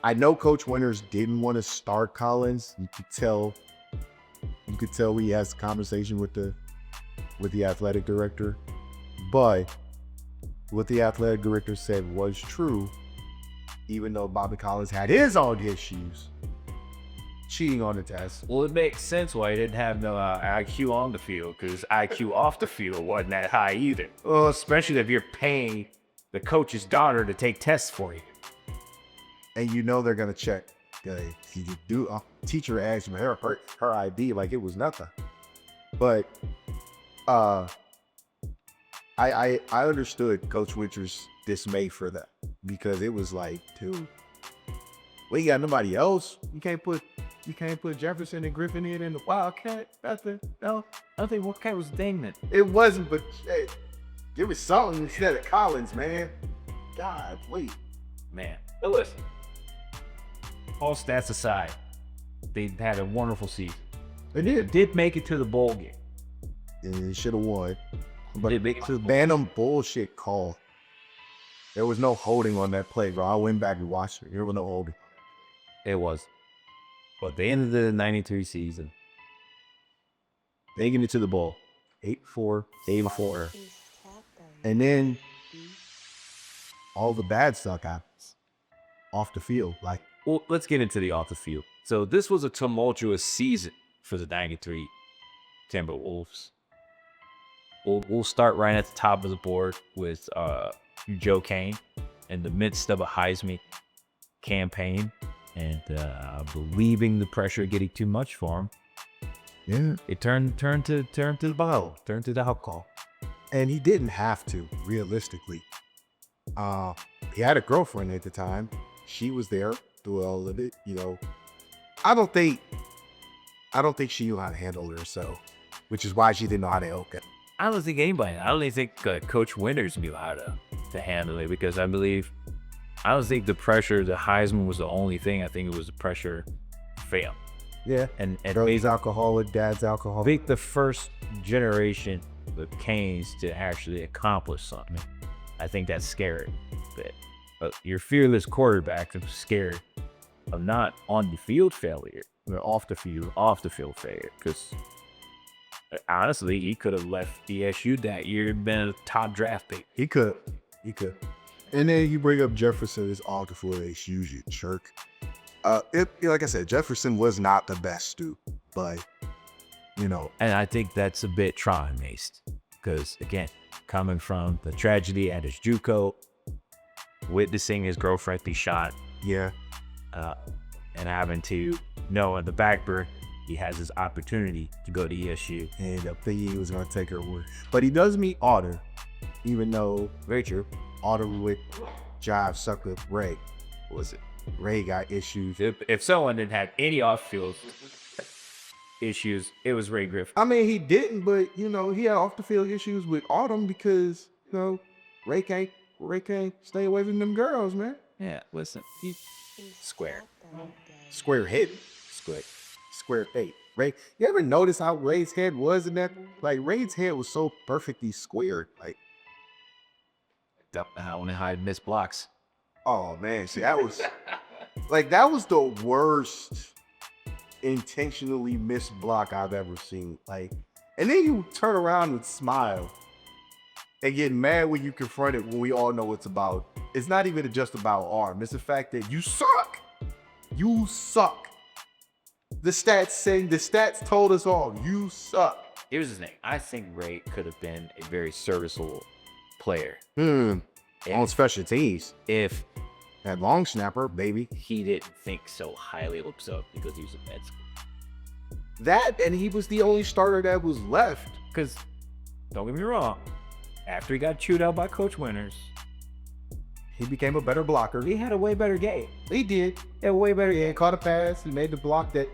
I know Coach Winters didn't want to start Collins. You could tell he has a conversation with the athletic director, but what the athletic director said was true. Even though Bobby Collins had his own issues, cheating on the test. Well, it makes sense why he didn't have no IQ on the field, because IQ off the field wasn't that high either. Well, especially if you're paying the coach's daughter to take tests for you. And you know they're gonna check. You do teacher asked me her ID like it was nothing. But I understood Coach Winter's dismay for that, because it was like, dude, we got nobody else. You can't put Jefferson and Griffin in the Wildcat. Nothing. No, I think what kind was Dingman? it wasn't. But hey, give me something instead of Collins, man. God, wait. Man, but listen. All stats aside, they had a wonderful season. They did. Did make it to the bowl game. And they should have won. But Did make it's a Bantam bullshit call. There was no holding on that play, bro. I went back and watched it. There was no holding. It was. But they ended the 93 season. Making it to the bowl. 8-4, 8-4. And then all the bad stuff happens off the field. Like, Well, let's get into the off the field. So this was a tumultuous season for the 93 Timberwolves. We'll start right at the top of the board with Joe Kane in the midst of a Heisman campaign and believing the pressure getting too much for him. yeah. It turned to the bottle, turned to the alcohol. And he didn't have to, realistically. He had a girlfriend at the time. She was there through all of it, you know. I don't think she knew how to handle herself, which is why she didn't know how to help it. I don't think anybody. I don't even think Coach Winters knew how to handle it, because I don't think the pressure, the Heisman was the only thing. I think it was the pressure fail. Yeah. And Girlie's alcoholic, dad's I alcoholic. think the first generation of Canes to actually accomplish something. I think that's scary. But your fearless quarterback is scared of not on the field failure, but off the field failure. Because honestly, he could have left ESU that year and been a top draft pick. He could. And then you bring up Jefferson as all the field excuse you jerk. Like I said, Jefferson was not the best dude, but you know. And I think that's a bit trauma-based. Because again, coming from the tragedy at his JUCO, witnessing his girlfriend be shot, Yeah. and having to know in the back burner he has his opportunity to go to ESU. And I think he was gonna take her word. But he does meet Otter, even though Very true. Otter would jive suck with Ray. What was it? Ray got issues. If someone didn't have any off-field issues, it was Ray Griffin. I mean, he didn't, but you know, he had off the field issues with Autumn because you know Ray can't stay away from them girls, man. Yeah, listen, he's square. Square head, square face. Ray, you ever notice how Ray's head was in that? Like Ray's head was so perfectly squared. Like, I want to hide missed blocks. oh man, see that was like that was the worst intentionally missed block I've ever seen. Like, and then you turn around and smile and get mad when you confront it when we all know it's about. It's not even just about arm. It's the fact that you suck. You suck. The stats told us all, you suck. Here's the thing. I think Ray could have been a very serviceable player On special teams. if That long snapper, baby. he didn't think so highly of himself because he was in med school. That, and he was the only starter that was left. Because, don't get me wrong, after he got chewed out by Coach Winters, He became a better blocker. he had a way better game. He did. He had a way better He game. caught a pass. He made the block that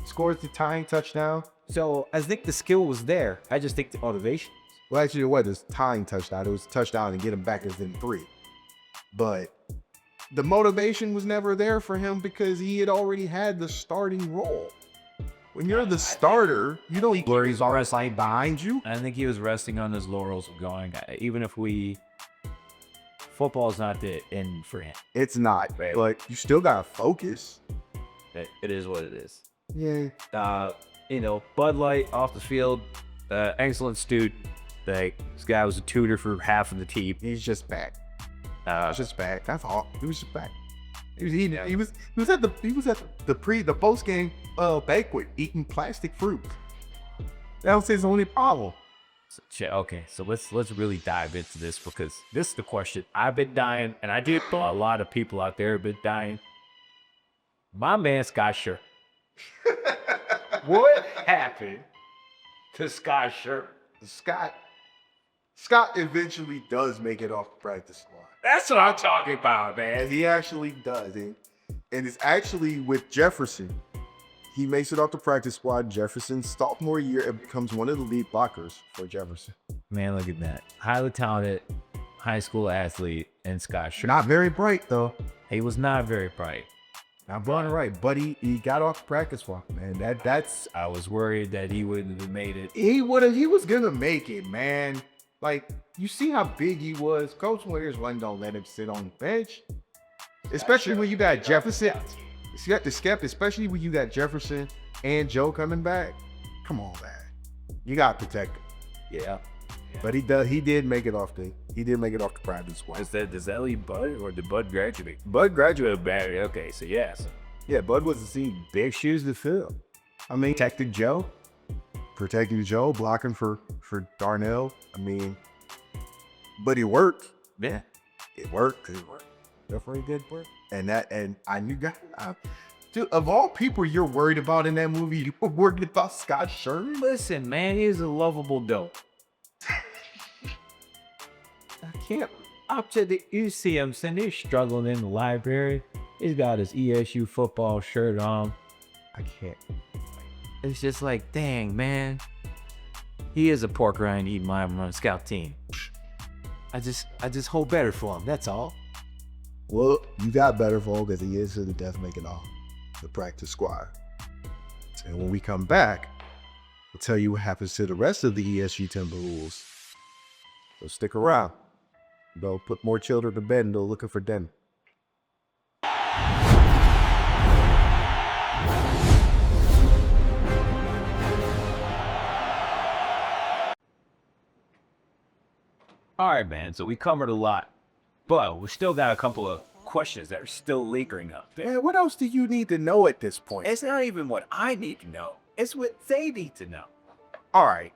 scores the tying touchdown. So I think the skill was there. I just think the motivation. Well, actually, it was a tying touchdown. It was a touchdown to get him back as in 3. But the motivation was never there for him because he had already had the starting role. When you're the starter, you don't blur his RSI behind you. I think he was resting on his laurels of going, even if football's not the end for him. It's not, Right. but you still got to focus. It is what it is. Yeah. Bud Light off the field, excellent student. This guy was a tutor for half of the team. He's just back. Just back. That's all. He was just back. He was at the post game banquet eating plastic fruit. That was his only problem. Okay, so let's really dive into this, because this is the question I've been dying, and I did thought a lot of people out there have been dying. My man Scott Sher. What happened to Scott Sher? Scott eventually does make it off the practice squad. That's what I'm talking about, man. He actually does, and it's actually with Jefferson. He makes it off the practice squad. Jefferson's sophomore year and becomes one of the lead blockers for Jefferson. Man, look at that. Highly talented high school athlete and Scott Sher. Not very bright though. He was not very bright. Not blind right, but he got off the practice squad, man. That's I was worried that he wouldn't have made it. he was gonna make it, man. Like, you see how big he was. Coach Winters wasn't gonna let him sit on the bench. Especially when you got Jefferson. You got the skep, especially when you got Jefferson and Joe coming back. Come on, man. You gotta protect him. Yeah. But he did make it off the practice squad. Does that leave Bud, or did Bud graduate? Bud graduated bad. Okay, so yes. Yeah, Bud was the senior. Big shoes to fill. I mean, protecting Joe, blocking for Darnell. I mean, but it worked. Yeah. It worked. Definitely did work. And I knew, dude, of all people you're worried about in that movie, you were worried about Scott Sherman? Listen, man, he's a lovable dope. I can't. Up to the, you see him sitting, he's struggling in the library. He's got his ESU football shirt on. I can't. It's just like, dang, man. He is a pork rind eating my on scout team. I just hope better for him. That's all. Well, you got better for him because he is to the death making off the practice squad. And when we come back, we'll tell you what happens to the rest of the ESU Timberwolves. So stick around. They'll put more children to bed and they're looking for dinner. All right, man. So we covered a lot, but we still got a couple of questions that are still lingering up there. Man, what else do you need to know at this point? It's not even what I need to know. It's what they need to know. All right.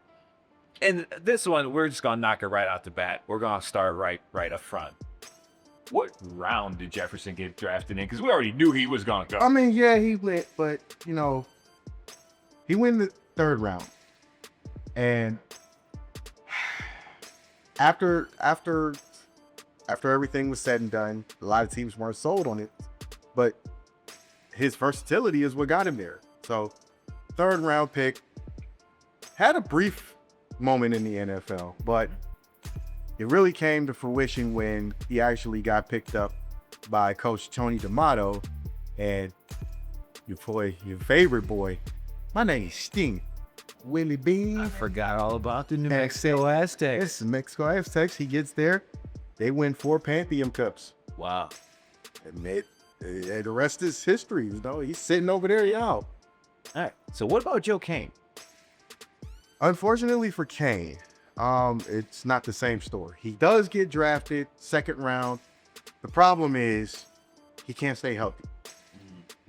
And this one, we're just gonna knock it right out the bat. We're gonna start right up front. What round did Jefferson get drafted in? Because we already knew he was gonna go. I mean, yeah, he lit, but you know, he went the third round. And after everything was said and done, a lot of teams weren't sold on it. But his versatility is what got him there. So, third round pick, had a brief moment in the NFL, but it really came to fruition when he actually got picked up by Coach Tony D'Amato and your favorite boy. My name is Sting. Willie Bean. I forgot all about the New Mexico Aztecs. Yes, Mexico Aztecs. He gets there. They win 4 Pantheon Cups. Wow. And the rest is history. You know, he's sitting over there, y'all. All right. So what about Joe Kane? Unfortunately for Kane, it's not the same story. He does get drafted second round. The problem is he can't stay healthy.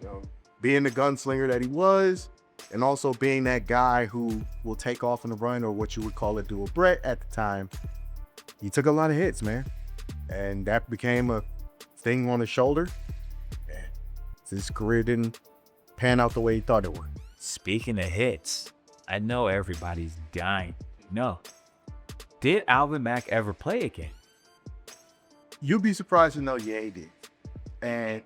You know, being the gunslinger that he was, and also being that guy who will take off in the run, or what you would call a dual threat at the time, he took a lot of hits, man. And that became a thing on his shoulder. And his career didn't pan out the way he thought it would. Speaking of hits, I know everybody's dying. No. Did Alvin Mack ever play again? You'd be surprised to know, yeah, he did. And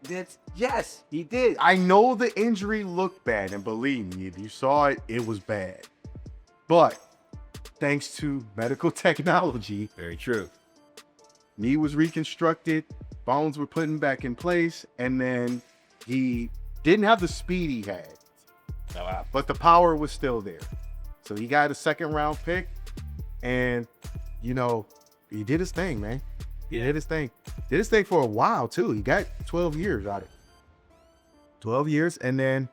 yes, he did. I know the injury looked bad, and believe me, if you saw it, it was bad. But thanks to medical technology, Very true. knee was reconstructed, bones were put back in place, and then he didn't have the speed he had. Oh, wow. But the power was still there. So he got a second round pick, and you know, he did his thing, man. He did his thing. Did his thing for a while too. He got 12 years out of it. 12 years, and then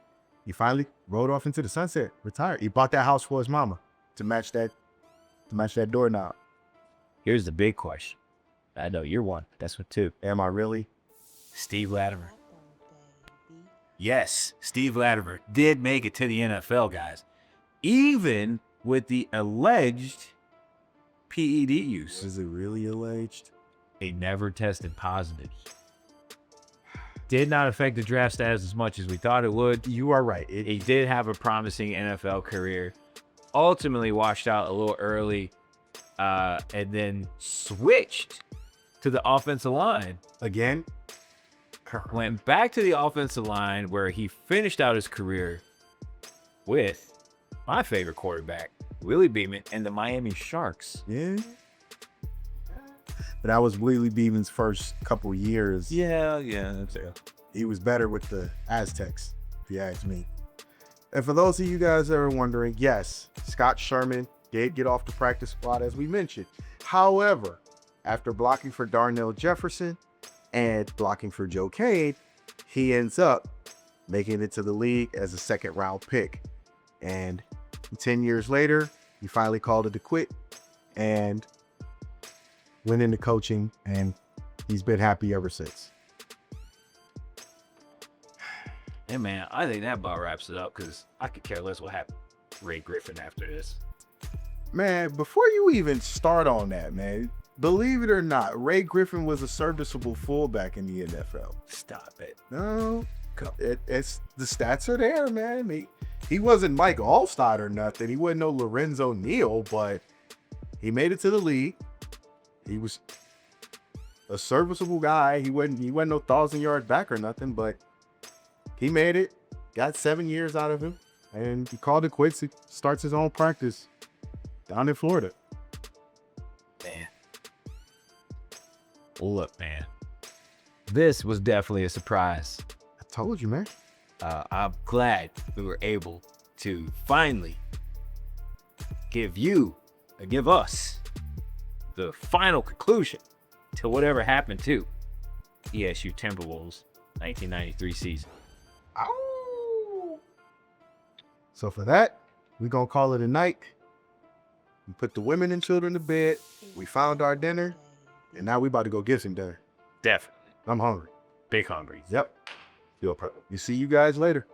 he finally rode off into the sunset, retired. He bought that house for his mama to match that doorknob. Here's the big question. I know you're one. That's one too. Am I really? Steve Latimer. Yes, Steve Latimer did make it to the NFL, guys. Even with the alleged PED use. Is it really alleged? He never tested positive. Did not affect the draft status as much as we thought it would. You are right. He did have a promising NFL career. Ultimately washed out a little early, and then switched to the offensive line. Again, Went back to the offensive line where he finished out his career with my favorite quarterback, Willie Beeman, and the Miami Sharks. yeah. But that was Willie Beeman's first couple years. Yeah, that's it. He was better with the Aztecs, if you ask me. And for those of you guys that are wondering, yes, Scott Sherman did get off the practice squad, as we mentioned. However, after blocking for Darnell Jefferson and blocking for Joe Cade, he ends up making it to the league as a second-round pick. And 10 years later, he finally called it a quit and went into coaching, and he's been happy ever since. Hey, man, I think that about wraps it up because I could care less what happened to Ray Griffin after this. Man, before you even start on that, man, believe it or not, Ray Griffin was a serviceable fullback in the NFL. Stop it. No, it's the stats are there, man. He wasn't Mike Allstott or nothing. He wasn't no Lorenzo Neal, but he made it to the league. He was a serviceable guy. He wasn't no 1,000-yard back or nothing, but he made it. Got 7 years out of him, and he called it quits. He starts his own practice down in Florida. Man. Look, man. This was definitely a surprise. I told you, man. I'm glad we were able to finally give us the final conclusion to whatever happened to ESU Timberwolves 1993 season. Ow! So for that, we're going to call it a night. We put the women and children to bed. We found our dinner. And now we about to go get some dinner. Definitely. I'm hungry. Big hungry. Yep. You see you guys later.